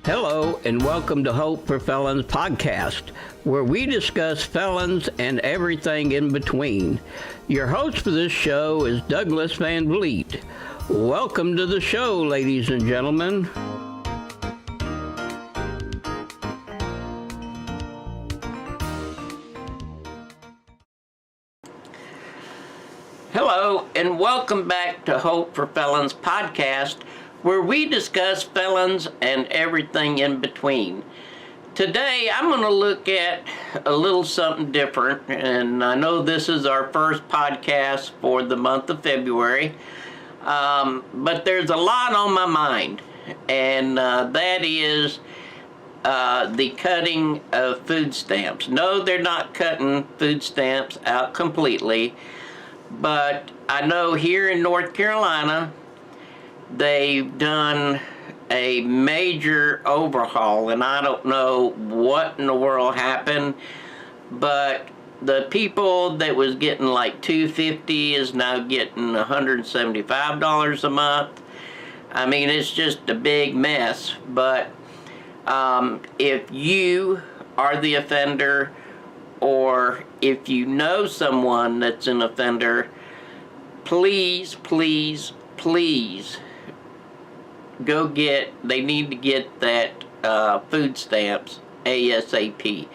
Hello and welcome to Hope for Felons podcast, where we discuss felons and everything in between. Your host for this show is Douglas Van Vliet. Welcome to the show, ladies and gentlemen. Hello and welcome back to Hope for Felons podcast, where we discuss felons and everything in between. Today I'm going to look at a little something different, and I know this is our first podcast for the month of February, but there's a lot on my mind, and that is the cutting of food stamps. No, they're not cutting food stamps out completely, but I know here in North Carolina they've done a major overhaul, and I don't know what in the world happened, but the people that was getting like $250 is now getting $175 a month. I mean, it's just a big mess. But if you are the offender, or if you know someone that's an offender, please they need to get that food stamps ASAP,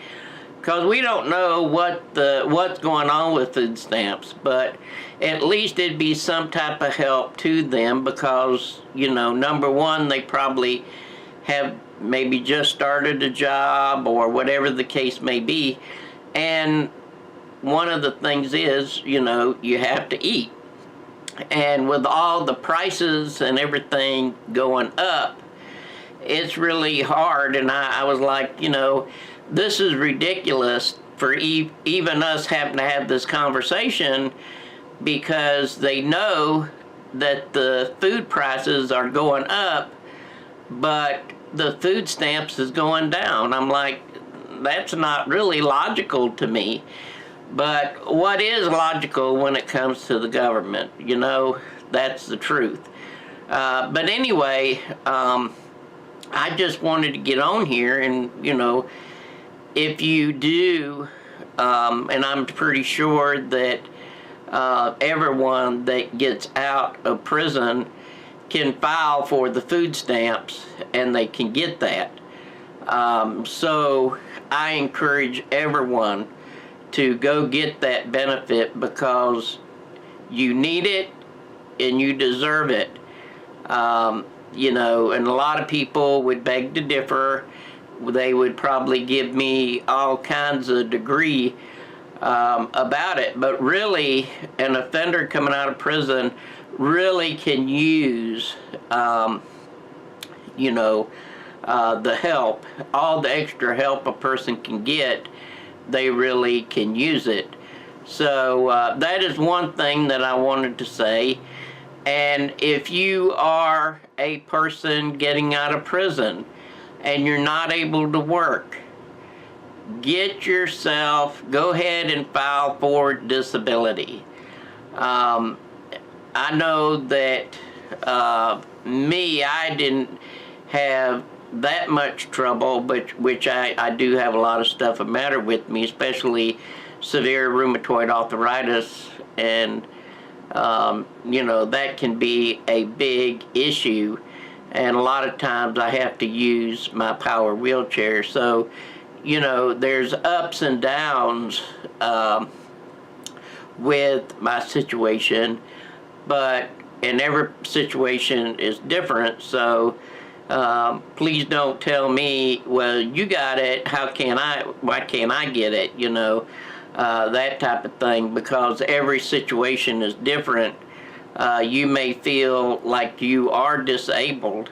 because we don't know what's going on with food stamps, but at least it'd be some type of help to them, because, you know, number one, they probably have maybe just started a job or whatever the case may be, and one of the things is, you know, you have to eat. And with all the prices and everything going up, it's really hard. And I was like, you know, this is ridiculous for even us having to have this conversation, because they know that the food prices are going up, but the food stamps is going down. I'm like, that's not really logical to me. But what is logical when it comes to the government? You know, that's the truth. But anyway, I just wanted to get on here and, you know, if you do, and I'm pretty sure that everyone that gets out of prison can file for the food stamps and they can get that. So I encourage everyone to go get that benefit, because you need it and you deserve it. You know, and a lot of people would beg to differ. They would probably give me all kinds of degree about it, but really an offender coming out of prison really can use you know, the help, all the extra help a person can get. They really can use it. So that is one thing that I wanted to say. And if you are a person getting out of prison and you're not able to work, go ahead and file for disability. I know that I didn't have that much trouble, but which I do have a lot of stuff the matter with me, especially severe rheumatoid arthritis, and you know, that can be a big issue, and a lot of times I have to use my power wheelchair. So, you know, there's ups and downs with my situation, but and every situation is different. So please don't tell me, well, you got it, why can't I get it, you know, that type of thing, because every situation is different. You may feel like you are disabled,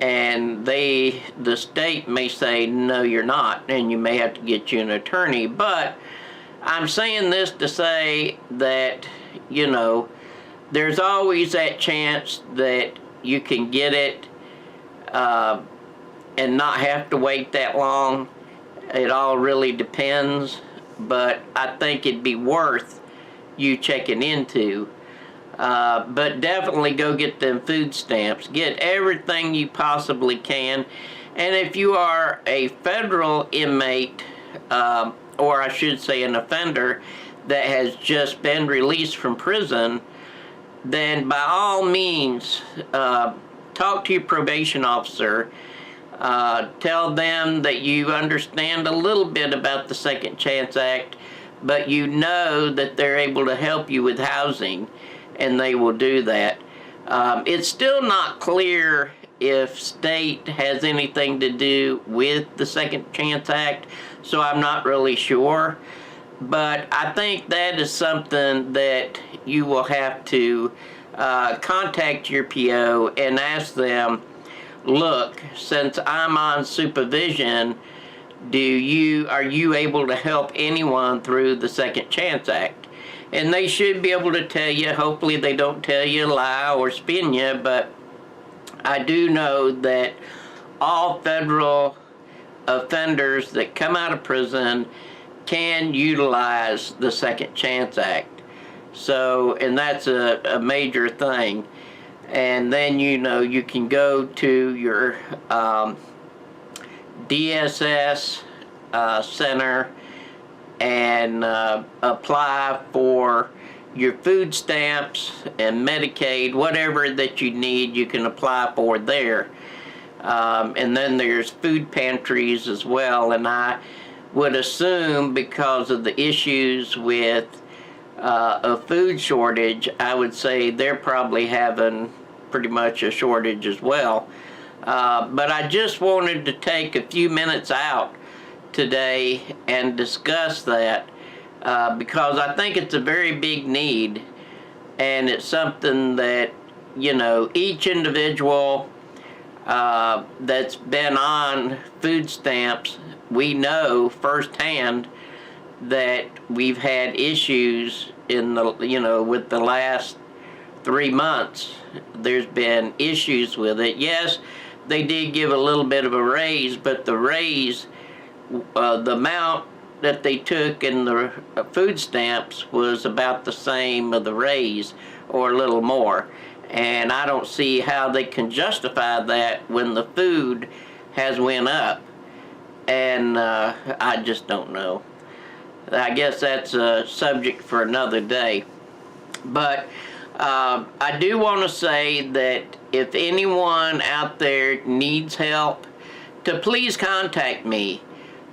and the state may say, no, you're not, and you may have to get you an attorney. But I'm saying this to say that, you know, there's always that chance that you can get it and not have to wait that long. It all really depends, but I think it'd be worth you checking into. But definitely go get them food stamps. Get everything you possibly can. And if you are a federal inmate, or I should say an offender that has just been released from prison, then by all means, talk to your probation officer. Tell them that you understand a little bit about the Second Chance Act, but you know that they're able to help you with housing, and they will do that. It's still not clear if state has anything to do with the Second Chance Act, so I'm not really sure. But I think that is something that you will have to contact your PO and ask them, look, since I'm on supervision, are you able to help anyone through the Second Chance Act? And they should be able to tell you. Hopefully they don't tell you a lie or spin you, but I do know that all federal offenders that come out of prison can utilize the Second Chance Act. So, and that's a major thing. And then, you can go to your DSS center and apply for your food stamps and Medicaid, whatever that you need, you can apply for there. And then there's food pantries as well, and I would assume because of the issues with a food shortage, I would say they're probably having pretty much a shortage as well. But I just wanted to take a few minutes out today and discuss that because I think it's a very big need, and it's something that, each individual that's been on food stamps, we know firsthand that we've had issues in with the last 3 months. There's been issues with it. Yes, they did give a little bit of a raise, but the raise, the amount that they took in the food stamps was about the same of the raise or a little more. And I don't see how they can justify that when the food has went up. And I just don't know. I guess that's a subject for another day. But I do want to say that if anyone out there needs help, to please contact me.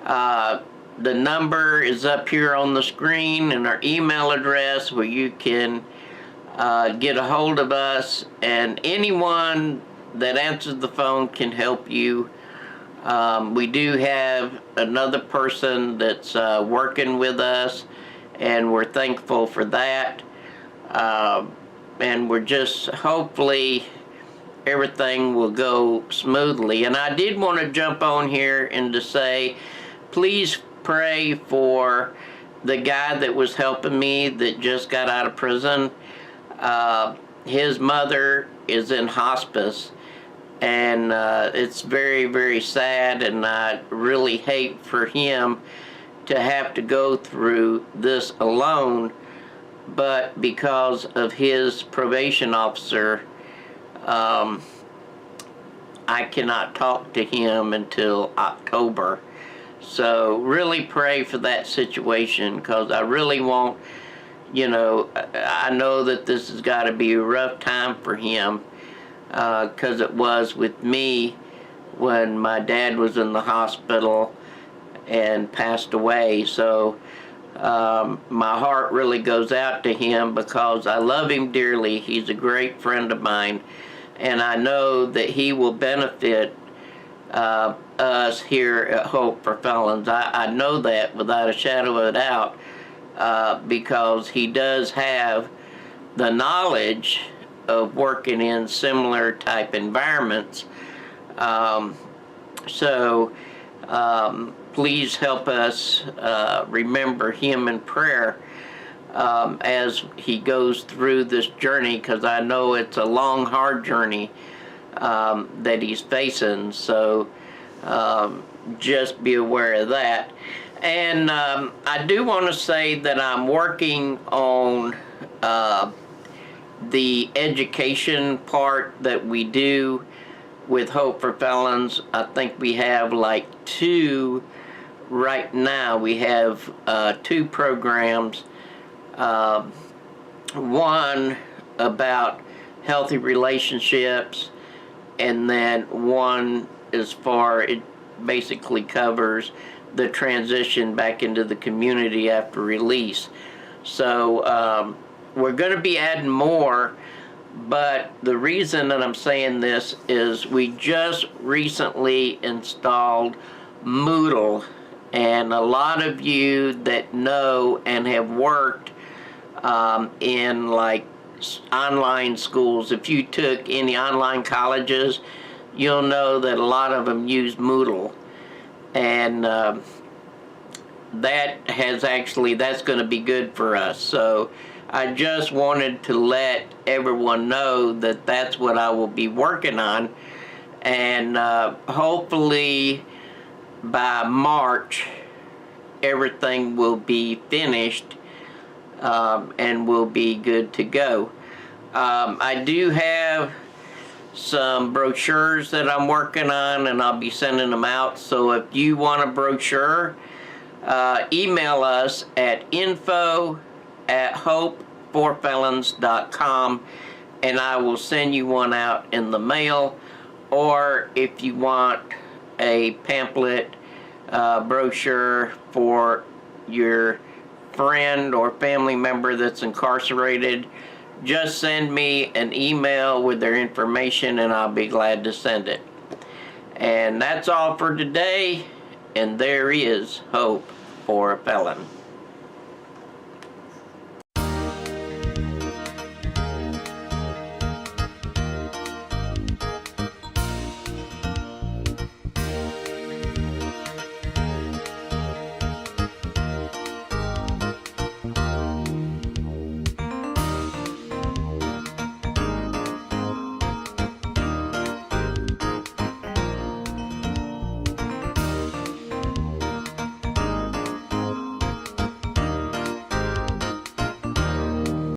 The number is up here on the screen, and our email address where you can get a hold of us, and anyone that answers the phone can help you. We do have another person that's working with us, and we're thankful for that. And we're just, hopefully everything will go smoothly. And I did want to jump on here and to say, please pray for the guy that was helping me that just got out of prison. His mother is in hospice, and it's very, very sad, and I really hate for him to have to go through this alone. But because of his probation officer, I cannot talk to him until October. So really pray for that situation, because I really won't, I know that this has got to be a rough time for him, because it was with me when my dad was in the hospital and passed away. So my heart really goes out to him because I love him dearly. He's a great friend of mine, and I know that he will benefit us here at Hope for Felons. I know that without a shadow of a doubt, because he does have the knowledge of working in similar type environments. Please help us remember him in prayer as he goes through this journey, because I know it's a long, hard journey that he's facing. So just be aware of that. And I do want to say that I'm working on the education part that we do with Hope for Felons. I think we have like two right now. We have two programs. One about healthy relationships, and then one as far it basically covers the transition back into the community after release. So we're going to be adding more, but the reason that I'm saying this is we just recently installed Moodle, and a lot of you that know and have worked in like online schools, if you took any online colleges, you'll know that a lot of them use Moodle, and that's going to be good for us. So I just wanted to let everyone know that that's what I will be working on, and hopefully by March everything will be finished and will be good to go. I do have some brochures that I'm working on, and I'll be sending them out. So if you want a brochure, email us at info@hopeforfelons.com, and I will send you one out in the mail. Or if you want a pamphlet brochure for your friend or family member that's incarcerated, just send me an email with their information and I'll be glad to send it. And that's all for today, and there is hope for a felon.